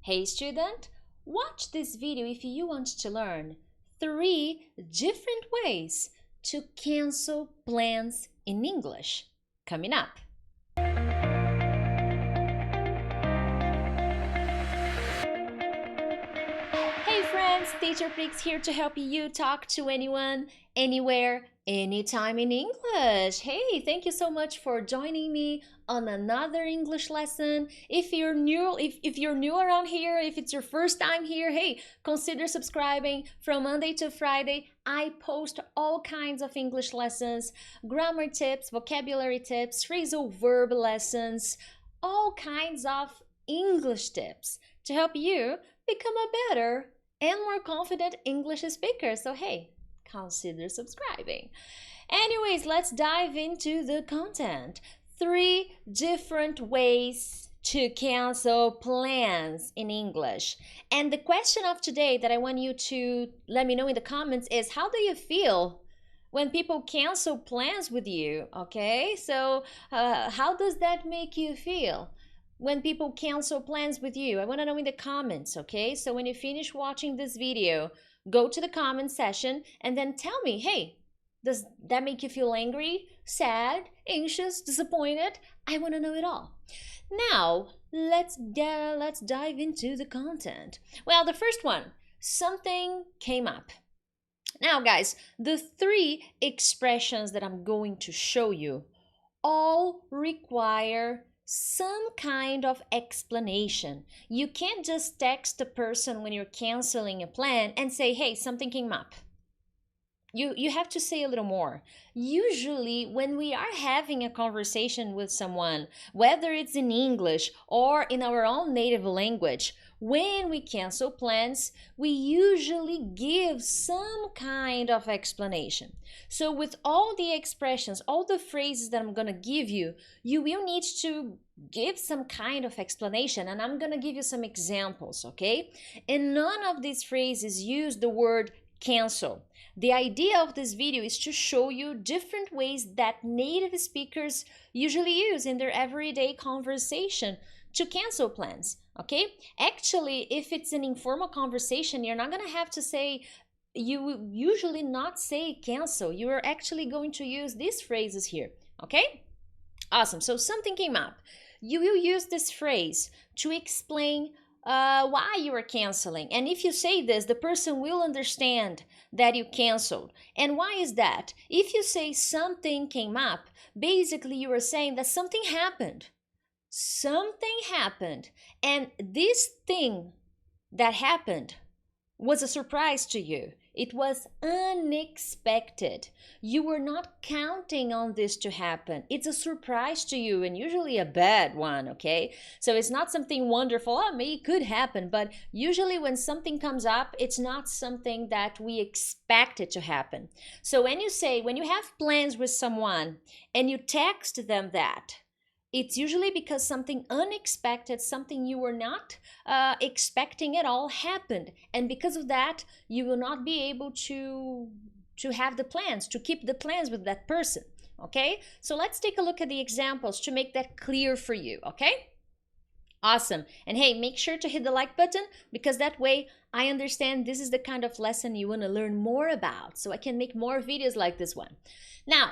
Hey student, watch this video if you want to learn 3 different ways to cancel plans in English. Coming up. Hey friends, Teacher Prix here to help you talk to anyone, anywhere, anytime in English. Hey, thank you so much for joining me on another English lesson. If you're new around here, if it's your first time here, hey, consider subscribing. From Monday to Friday, I post all kinds of English lessons, grammar tips, vocabulary tips, phrasal verb lessons, all kinds of English tips to help you become a better and more confident English speaker. So hey, consider subscribing. Anyways, let's dive into the content. 3 different ways to cancel plans in English. And the question of today that I want you to let me know in the comments is, how do you feel when people cancel plans with you? Okay, so how does that make you feel when people cancel plans with you? I want to know in the comments, okay? So when you finish watching this video, go to the comment section and then tell me, hey, does that make you feel angry, sad, anxious, disappointed? I want to know it all. Now, let's dive into the content. Well, the first one, something came up. Now, guys, the 3 expressions that I'm going to show you all require some kind of explanation. You can't just text a person when you're canceling a plan and say, hey, something came up. You have to say a little more. Usually when we are having a conversation with someone, whether it's in English or in our own native language, when we cancel plans, we usually give some kind of explanation. So with all the expressions, all the phrases that I'm going to give you, you will need to give some kind of explanation, and I'm going to give you some examples, okay? And none of these phrases use the word cancel. The idea of this video is to show you different ways that native speakers usually use in their everyday conversation to cancel plans, okay? Actually, if it's an informal conversation, you're not going to have to say, you will usually not say cancel. You are actually going to use these phrases here, okay? Awesome. So something came up. You will use this phrase to explain why you are canceling. And if you say this, the person will understand that you canceled. And why is that? If you say something came up, basically you are saying that something happened. Something happened. And this thing that happened was a surprise to you. It was unexpected. You were not counting on this to happen. It's a surprise to you, and usually a bad one, okay? So it's not something wonderful. Oh, maybe it could happen, but usually when something comes up, it's not something that we expect it to happen. So when you have plans with someone and you text them that, it's usually because something unexpected, something you were not expecting at all happened. And because of that, you will not be able to have the plans, to keep the plans with that person, okay? So let's take a look at the examples to make that clear for you, okay? Awesome. And hey, make sure to hit the like button, because that way I understand this is the kind of lesson you want to learn more about, so I can make more videos like this one. Now,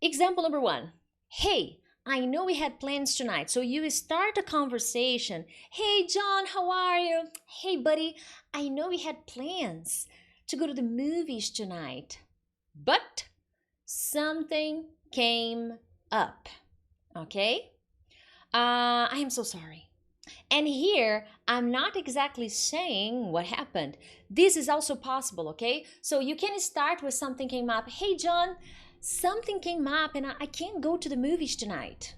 example number 1. Hey, I know we had plans tonight. So you start a conversation. Hey, John, how are you? Hey, buddy, I know we had plans to go to the movies tonight, but something came up, okay? I am so sorry. And here, I'm not exactly saying what happened. This is also possible, okay? So you can start with something came up. Hey, John, something came up and I can't go to the movies tonight.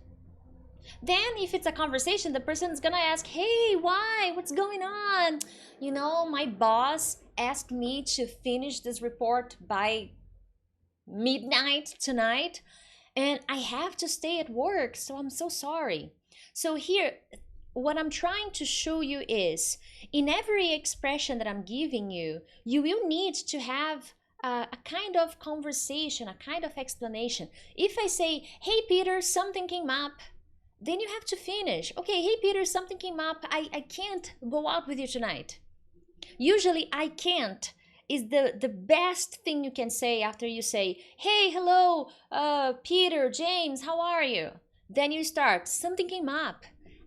Then if it's a conversation, the person's gonna ask, hey, why? What's going on? You know, my boss asked me to finish this report by midnight tonight, and I have to stay at work, so I'm so sorry. So here, what I'm trying to show you is, in every expression that I'm giving you, you will need to have a kind of conversation, a kind of explanation. If I say, hey, Peter, something came up, then you have to finish. Okay, hey Peter, something came up. I can't go out with you tonight. Usually I can't is the best thing you can say after you say, hey, hello, Peter, James, how are you? Then you start, something came up.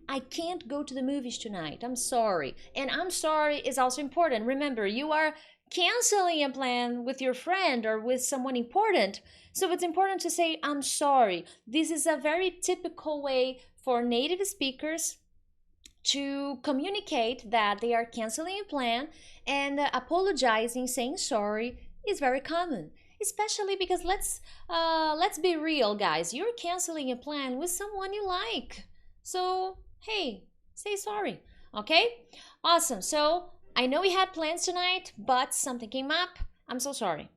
I can't go to the movies tonight. I'm sorry. And I'm sorry is also important. Remember, you are canceling a plan with your friend or with someone important. So it's important to say, I'm sorry. This is a very typical way for native speakers to communicate that they are canceling a plan, and apologizing, saying sorry is very common. Especially because let's be real, guys. You're canceling a plan with someone you like. So, hey, say sorry. Okay? Awesome. So, I know we had plans tonight, but something came up. I'm so sorry.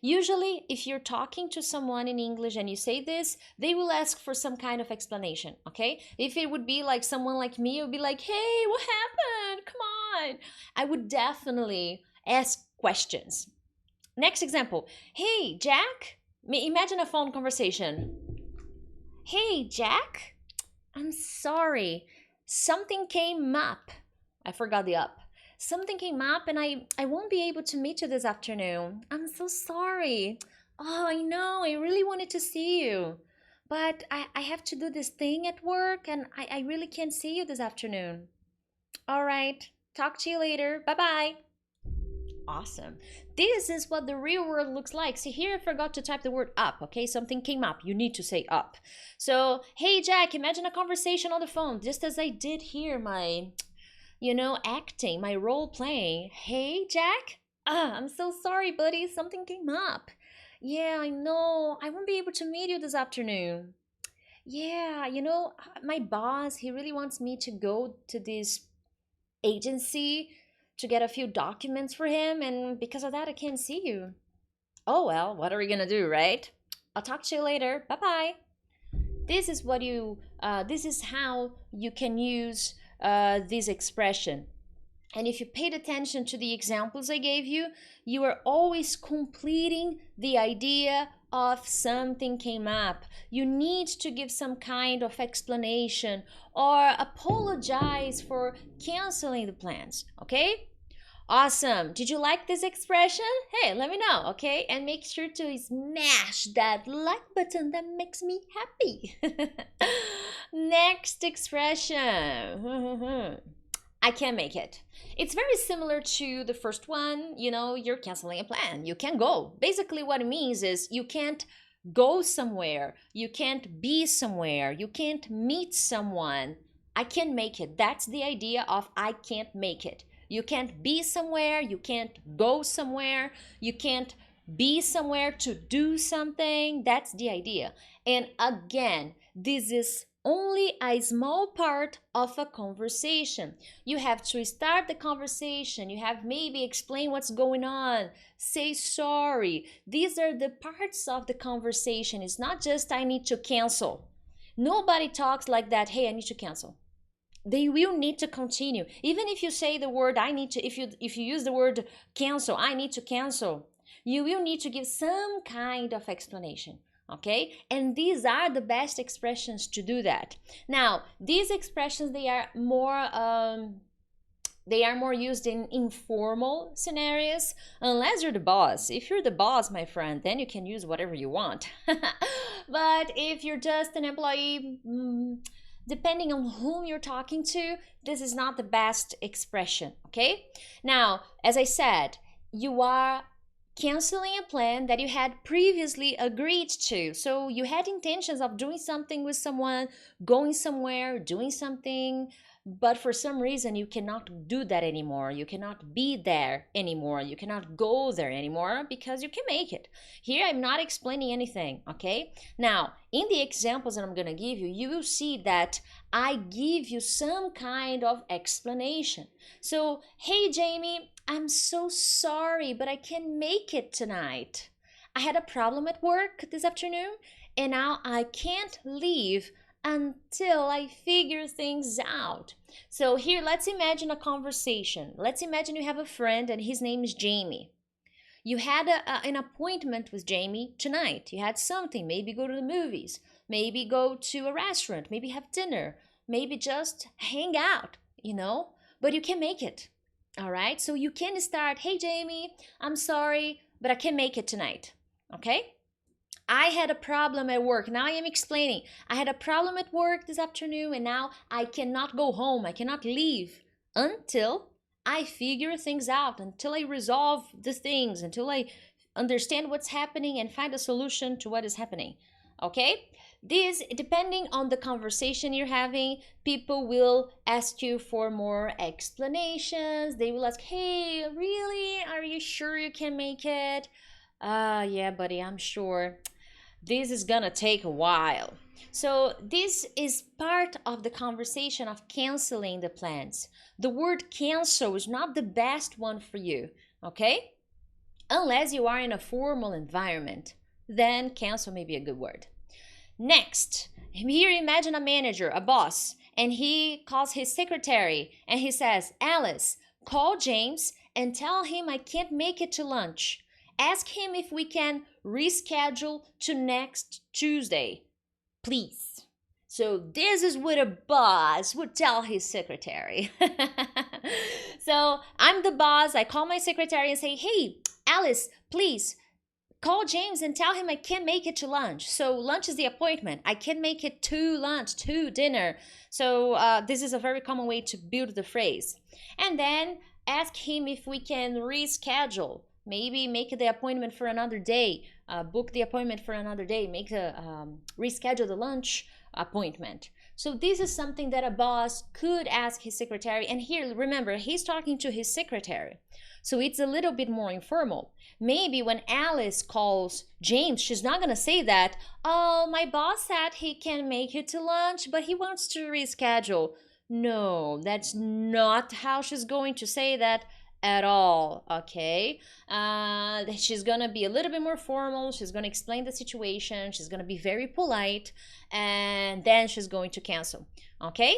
Usually, if you're talking to someone in English and you say this, they will ask for some kind of explanation, okay? If it would be like someone like me, it would be like, hey, what happened? Come on. I would definitely ask questions. Next example. Hey, Jack. Imagine a phone conversation. Hey, Jack. I'm sorry. Something came up. I forgot the up. Something came up and I won't be able to meet you this afternoon. I'm so sorry. Oh, I know. I really wanted to see you. But I have to do this thing at work and I really can't see you this afternoon. All right. Talk to you later. Bye-bye. Awesome. This is what the real world looks like. See, here I forgot to type the word up, okay? Something came up. You need to say up. So, hey, Jack, imagine a conversation on the phone, just as I did here, my acting, my role playing. Hey, Jack? I'm so sorry, buddy. Something came up. Yeah, I know. I won't be able to meet you this afternoon. Yeah, my boss, he really wants me to go to this agency to get a few documents for him, and because of that, I can't see you. Oh, well, what are we gonna do, right? I'll talk to you later. Bye bye. This is how you can use this expression. And if you paid attention to the examples I gave you, you are always completing the idea of something came up. You need to give some kind of explanation or apologize for canceling the plans, okay? Awesome. Did you like this expression? Hey, let me know, okay? And make sure to smash that like button. That makes me happy. Next expression. I can't make it. It's very similar to the first one. You're canceling a plan. You can't go. Basically, what it means is you can't go somewhere. You can't be somewhere. You can't meet someone. I can't make it. That's the idea of I can't make it. You can't be somewhere, you can't go somewhere, you can't be somewhere to do something. That's the idea. And again, this is only a small part of a conversation. You have to start the conversation, you have maybe explain what's going on, say sorry. These are the parts of the conversation. It's not just I need to cancel. Nobody talks like that, hey, I need to cancel. They will need to continue. Even if you say the word I need to, if you use the word cancel, I need to cancel, you will need to give some kind of explanation, okay? And these are the best expressions to do that. Now, these expressions, they are more used in informal scenarios, unless you're the boss. If you're the boss, my friend, then you can use whatever you want. But if you're just an employee, depending on whom you're talking to, this is not the best expression, okay? Now, as I said, you are canceling a plan that you had previously agreed to. So you had intentions of doing something with someone, going somewhere, doing something, but for some reason you cannot do that anymore. You cannot be there anymore. You cannot go there anymore because you can make it. Here I'm not explaining anything, okay? Now, in the examples that I'm gonna give you, you will see that I give you some kind of explanation. So, hey Jamie, I'm so sorry, but I can't make it tonight. I had a problem at work this afternoon and now I can't leave until I figure things out. So here, let's imagine a conversation. Let's imagine you have a friend and his name is Jamie. You had an appointment with Jamie tonight. You had something, maybe go to the movies. maybe go to a restaurant, maybe have dinner, maybe just hang out, but you can make it. All right, so you can start, hey Jamie, I'm sorry, but I can't make it tonight. Okay, I had a problem at work. Now I am explaining. I had a problem at work this afternoon, and now I cannot go home. I cannot leave until I figure things out, until I resolve the things, until I understand what's happening and find a solution to what is happening. Okay? This, depending on the conversation you're having, people will ask you for more explanations. They will ask, hey, really? Are you sure you can make it? Yeah, buddy, I'm sure. This is gonna take a while. So this is part of the conversation of canceling the plans. The word cancel is not the best one for you, okay? Unless you are in a formal environment, then cancel may be a good word. Next, here imagine a manager, a boss, and he calls his secretary and he says, Alice, call James and tell him I can't make it to lunch. Ask him if we can reschedule to next Tuesday, please. So this is what a boss would tell his secretary. So I'm the boss. I call my secretary and say, hey, Alice, please call James and tell him I can't make it to lunch. So lunch is the appointment. I can't make it to lunch, to dinner. So this is a very common way to build the phrase. And then ask him if we can reschedule. Maybe make the appointment for another day. Book the appointment for another day. Reschedule the lunch appointment. So this is something that a boss could ask his secretary. And here, remember, he's talking to his secretary. So it's a little bit more informal. Maybe when Alice calls James, she's not going to say that, oh, my boss said he can make it to lunch, but he wants to reschedule. No, that's not how she's going to say that at all, okay? She's gonna be a little bit more formal. She's gonna explain the situation. She's gonna be very polite, and then she's going to cancel, okay?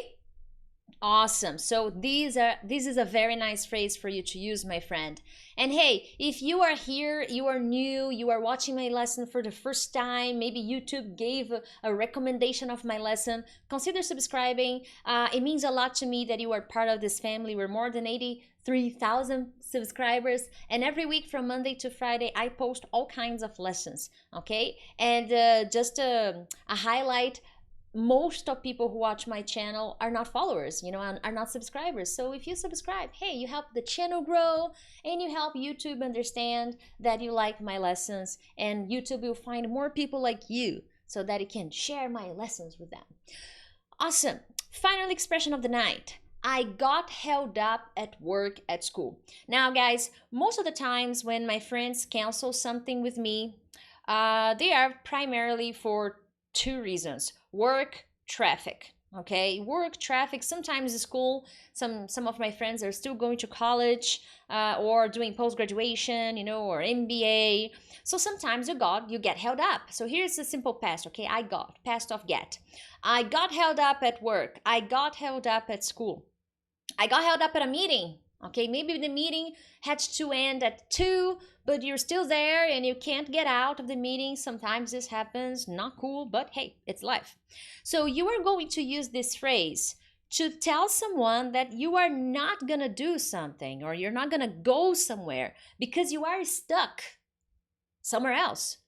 Awesome. So this is a very nice phrase for you to use, my friend. And hey, if you are here, you are new, you are watching my lesson for the first time, maybe YouTube gave a recommendation of my lesson, consider subscribing. It means a lot to me that you are part of this family. We're more than 83,000 subscribers, and every week from Monday to Friday I post all kinds of lessons, okay? And just a highlight, most of people who watch my channel are not followers, are not subscribers. So if you subscribe, hey, you help the channel grow and you help YouTube understand that you like my lessons, and YouTube will find more people like you so that it can share my lessons with them. Awesome. Final expression of the night. I got held up at work, at school. Now, guys, most of the times when my friends cancel something with me, they are primarily for two reasons: work, traffic. Okay, work, traffic, sometimes school. Some of my friends are still going to college or doing post-graduation, or MBA. So sometimes you get held up. So here's a simple past, okay? Past of get. I got held up at work. I got held up at school. I got held up at a meeting. Okay, maybe the meeting had to end at 2, but you're still there and you can't get out of the meeting. Sometimes this happens, not cool, but hey, it's life. So you are going to use this phrase to tell someone that you are not gonna do something, or you're not gonna go somewhere because you are stuck somewhere else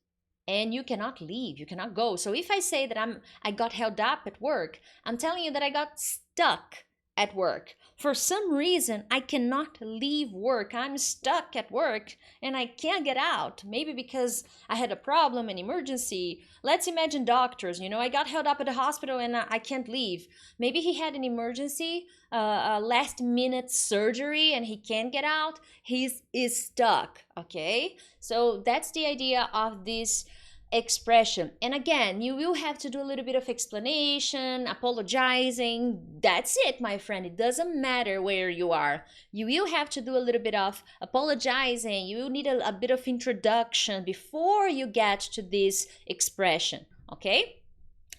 and you cannot leave, you cannot go. So if I say that I got held up at work, I'm telling you that I got stuck at work. For some reason, I cannot leave work. I'm stuck at work and I can't get out. Maybe because I had a problem, an emergency. Let's imagine doctors, I got held up at the hospital and I can't leave. Maybe he had an emergency, a last minute surgery, and he can't get out. He is stuck, okay? So that's the idea of this expression. And again, you will have to do a little bit of explanation, apologizing. That's it, my friend. It doesn't matter where you are. You will have to do a little bit of apologizing. You will need a bit of introduction before you get to this expression, okay?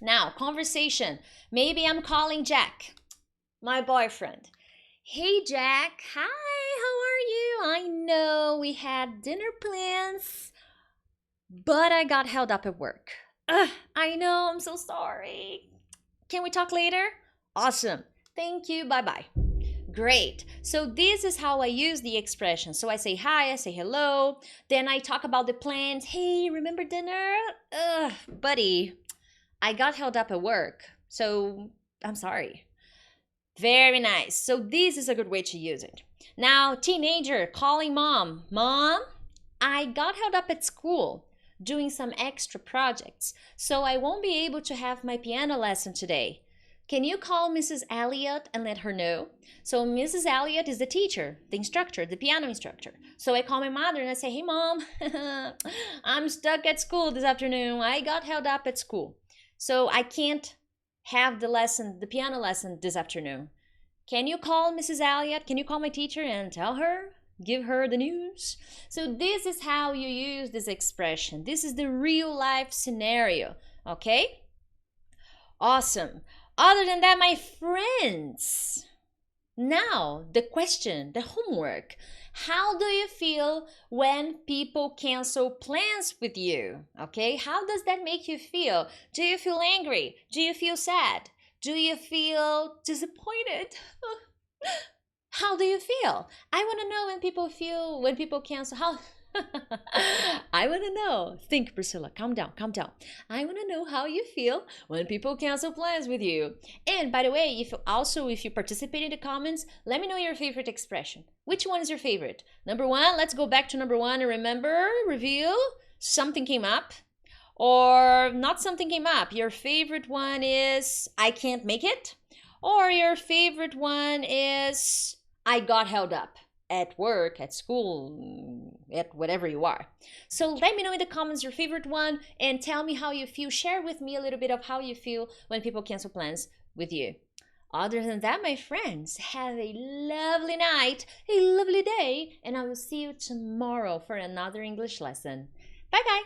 Now, conversation. Maybe I'm calling Jack, my boyfriend. Hey, Jack. Hi, how are you? I know we had dinner plans, but I got held up at work. Ugh, I know, I'm so sorry. Can we talk later? Awesome. Thank you. Bye bye. Great. So this is how I use the expression. So I say hi, I say hello, then I talk about the plans. Hey, remember dinner? Ugh, buddy, I got held up at work, so I'm sorry. Very nice. So this is a good way to use it. Now, teenager calling mom. Mom, I got held up at school doing some extra projects, so I won't be able to have my piano lesson today. Can you call Mrs. Elliott and let her know? So Mrs. Elliott is the teacher, the instructor, the piano instructor. So I call my mother and I say, hey mom, I'm stuck at school this afternoon. I got held up at school. So I can't have the lesson, the piano lesson this afternoon. Can you call Mrs. Elliott? Can you call my teacher and tell her? Give her the news. So this is how you use this expression. This is the real life scenario, okay? Awesome. Other than that, my friends, now the question, the homework. How do you feel when people cancel plans with you? Okay, how does that make you feel? Do you feel angry? Do you feel sad? Do you feel disappointed? How do you feel? I want to know when people cancel. How I want to know. Think, Priscilla. Calm down, calm down. I want to know how you feel when people cancel plans with you. And by the way, if you participate in the comments, let me know your favorite expression. Which one is your favorite? Number one, let's go back to number one and remember, review, something came up. Or not something came up. Your favorite one is I can't make it. Or your favorite one is I got held up at work, at school, at whatever you are. So let me know in the comments your favorite one and tell me how you feel. Share with me a little bit of how you feel when people cancel plans with you. Other than that, my friends, have a lovely night, a lovely day, and I will see you tomorrow for another English lesson. Bye bye.